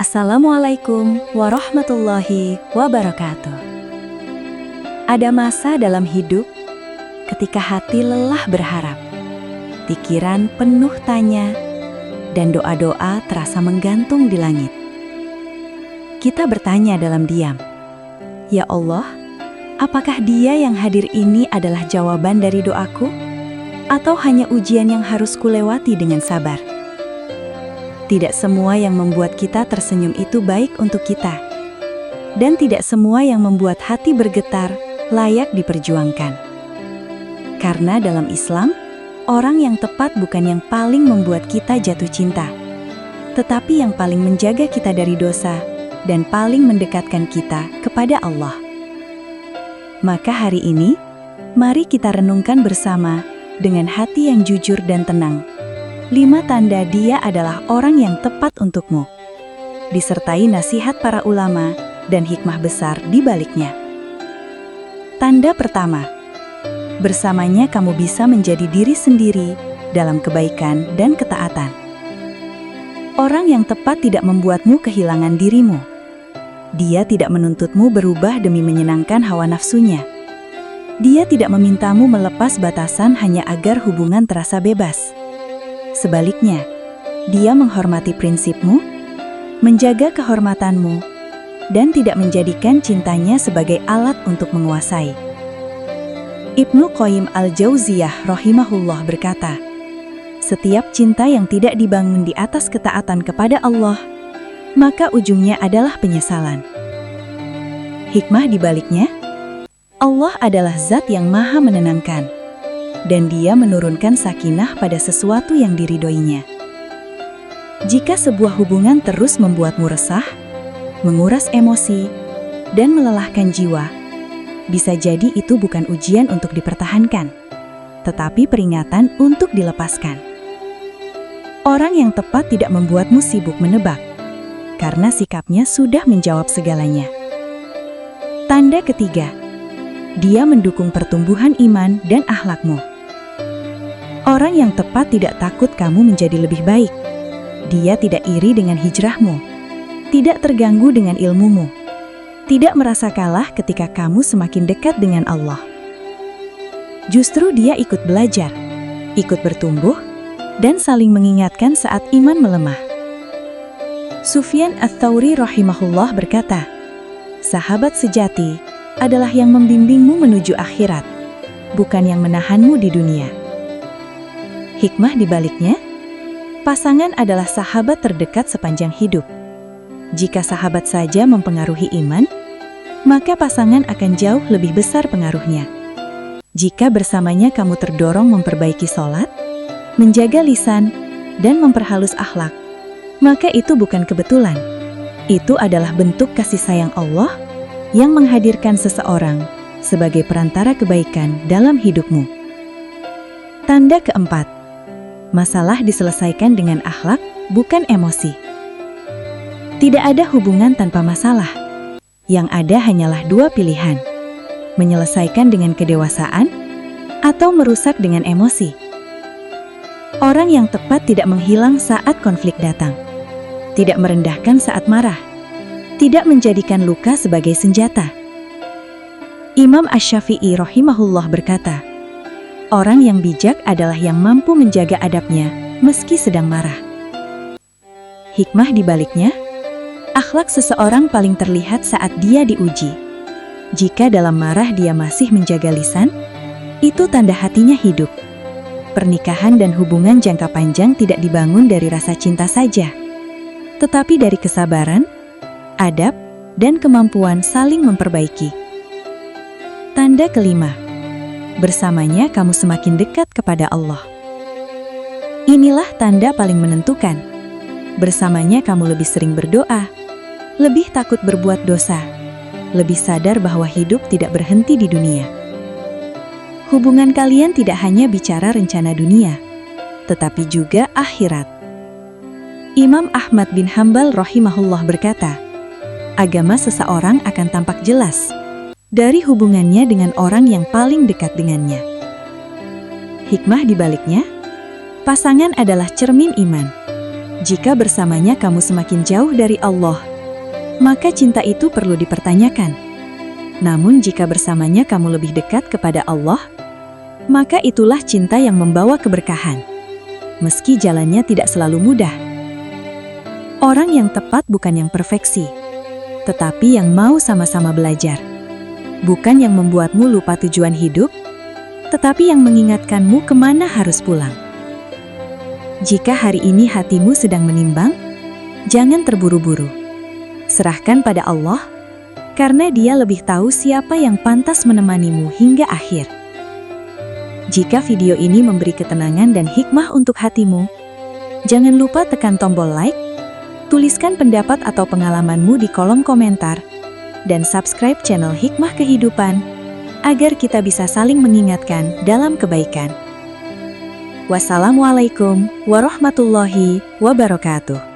Assalamualaikum warahmatullahi wabarakatuh. Ada masa dalam hidup ketika hati lelah berharap, pikiran penuh tanya, dan doa-doa terasa menggantung di langit. Kita bertanya dalam diam, "Ya Allah, apakah Dia yang hadir ini adalah jawaban dari doaku? Atau hanya ujian yang harus kulewati dengan sabar?" Tidak semua yang membuat kita tersenyum itu baik untuk kita. Dan tidak semua yang membuat hati bergetar layak diperjuangkan. Karena dalam Islam, orang yang tepat bukan yang paling membuat kita jatuh cinta, tetapi yang paling menjaga kita dari dosa dan paling mendekatkan kita kepada Allah. Maka hari ini, mari kita renungkan bersama dengan hati yang jujur dan tenang. 5 tanda Dia adalah orang yang tepat untukmu, disertai nasihat para ulama dan hikmah besar di baliknya. Tanda pertama, bersamanya kamu bisa menjadi diri sendiri dalam kebaikan dan ketaatan. Orang yang tepat tidak membuatmu kehilangan dirimu. Dia tidak menuntutmu berubah demi menyenangkan hawa nafsunya. Dia tidak memintamu melepas batasan hanya agar hubungan terasa bebas. Sebaliknya, Dia menghormati prinsipmu, menjaga kehormatanmu, dan tidak menjadikan cintanya sebagai alat untuk menguasai. Ibnu Qayyim al-Jauziyah rahimahullah berkata, "Setiap cinta yang tidak dibangun di atas ketaatan kepada Allah, maka ujungnya adalah penyesalan." Hikmah di baliknya, Allah adalah Zat yang Maha Menenangkan, dan Dia menurunkan sakinah pada sesuatu yang diridhoinya. Jika sebuah hubungan terus membuatmu resah, menguras emosi, dan melelahkan jiwa, bisa jadi itu bukan ujian untuk dipertahankan, tetapi peringatan untuk dilepaskan. Orang yang tepat tidak membuatmu sibuk menebak, karena sikapnya sudah menjawab segalanya. Tanda ketiga, Dia mendukung pertumbuhan iman dan akhlakmu. Orang yang tepat tidak takut kamu menjadi lebih baik. Dia tidak iri dengan hijrahmu, tidak terganggu dengan ilmumu, tidak merasa kalah ketika kamu semakin dekat dengan Allah. Justru Dia ikut belajar, ikut bertumbuh, dan saling mengingatkan saat iman melemah. Sufyan ats-Tsauri rahimahullah berkata, "Sahabat sejati adalah yang membimbingmu menuju akhirat, bukan yang menahanmu di dunia." Hikmah di baliknya, pasangan adalah sahabat terdekat sepanjang hidup. Jika sahabat saja mempengaruhi iman, maka pasangan akan jauh lebih besar pengaruhnya. Jika bersamanya kamu terdorong memperbaiki sholat, menjaga lisan, dan memperhalus akhlak, maka itu bukan kebetulan. Itu adalah bentuk kasih sayang Allah yang menghadirkan seseorang sebagai perantara kebaikan dalam hidupmu. Tanda keempat, masalah diselesaikan dengan akhlak, bukan emosi. Tidak ada hubungan tanpa masalah. Yang ada hanyalah 2 pilihan: menyelesaikan dengan kedewasaan atau merusak dengan emosi. Orang yang tepat tidak menghilang saat konflik datang, tidak merendahkan saat marah, tidak menjadikan luka sebagai senjata. Imam Asy-Syafi'i rahimahullah berkata, "Orang yang bijak adalah yang mampu menjaga adabnya meski sedang marah." Hikmah di baliknya, akhlak seseorang paling terlihat saat dia diuji. Jika dalam marah dia masih menjaga lisan, itu tanda hatinya hidup. Pernikahan dan hubungan jangka panjang tidak dibangun dari rasa cinta saja, tetapi dari kesabaran, adab, dan kemampuan saling memperbaiki. Tanda kelima, bersamanya kamu semakin dekat kepada Allah. Inilah tanda paling menentukan. Bersamanya kamu lebih sering berdoa, lebih takut berbuat dosa, lebih sadar bahwa hidup tidak berhenti di dunia. Hubungan kalian tidak hanya bicara rencana dunia, tetapi juga akhirat. Imam Ahmad bin Hambal rahimahullah berkata, agama seseorang akan tampak jelas dari hubungannya dengan orang yang paling dekat dengannya. Hikmah di baliknya, pasangan adalah cermin iman. Jika bersamanya kamu semakin jauh dari Allah, maka cinta itu perlu dipertanyakan. Namun jika bersamanya kamu lebih dekat kepada Allah, maka itulah cinta yang membawa keberkahan. Meski jalannya tidak selalu mudah. Orang yang tepat bukan yang perfeksi, tetapi yang mau sama-sama belajar. Bukan yang membuatmu lupa tujuan hidup, tetapi yang mengingatkanmu kemana harus pulang. Jika hari ini hatimu sedang menimbang, jangan terburu-buru. Serahkan pada Allah, karena Dia lebih tahu siapa yang pantas menemanimu hingga akhir. Jika video ini memberi ketenangan dan hikmah untuk hatimu, jangan lupa tekan tombol like, tuliskan pendapat atau pengalamanmu di kolom komentar, dan subscribe channel Hikmah Kehidupan, agar kita bisa saling mengingatkan dalam kebaikan. Wassalamualaikum warahmatullahi wabarakatuh.